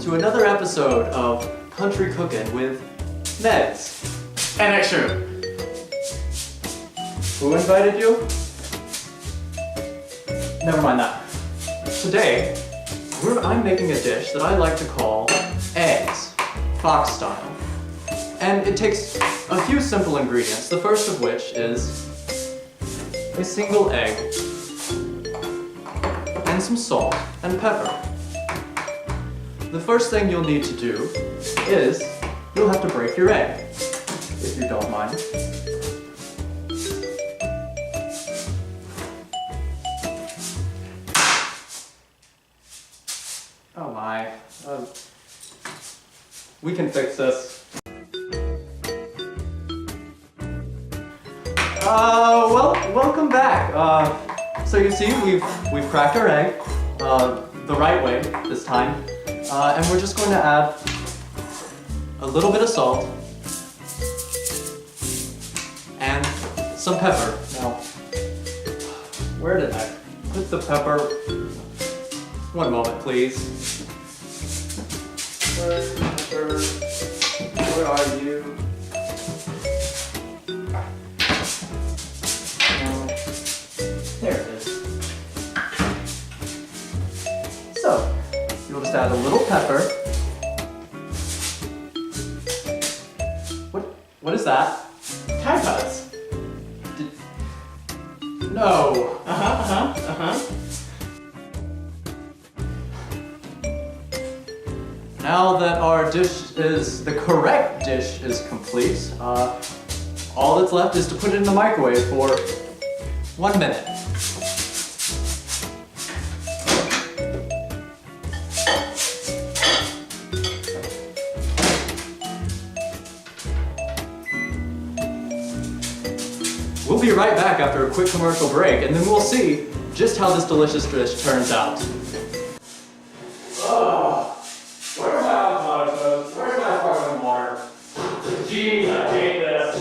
to another episode of Country Cookin' with Neds. And extra. Who invited you? Never mind that. Today, I'm making a dish that I like to call eggs, fox style. And it takes a few simple ingredients, the first of which is a single egg and some salt and pepper. The first thing you'll need to do is you'll have to break your egg, if you don't mind. Oh my. We can fix this. Well, welcome back. So you see, we've cracked our egg the right way this time, and we're just going to add a little bit of salt and some pepper. Now, where did I put the pepper? One moment, please. Where are you? There it is. So, you'll just add a little pepper. What is that? Tide Pods. No. Now that our dish is, the correct dish is complete, all that's left is to put it in the microwave for 1 minute. We'll be right back after a quick commercial break, and then we'll see just how this delicious dish turns out. Where's my avocado? Where's my sparkling water? Jeez, I hate this.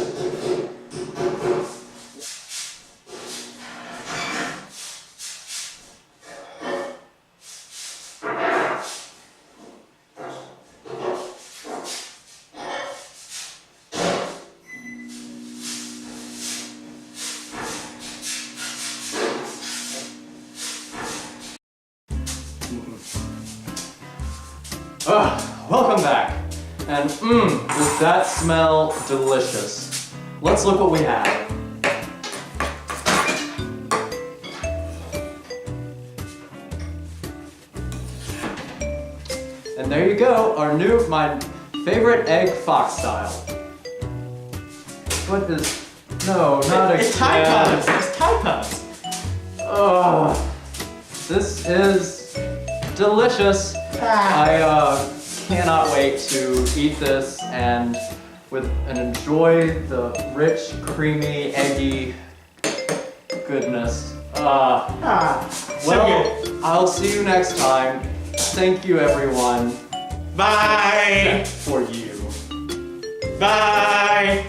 Welcome back. And does that smell delicious? Let's look what we have. And there you go, my favorite egg fox style. What is, no, not again. It's Tide Pods. It's Tide Pods. Oh, this is delicious. I cannot wait to eat this and enjoy the rich, creamy, eggy goodness. Well, I'll see you next time. Thank you, everyone. Bye. Except for you. Bye.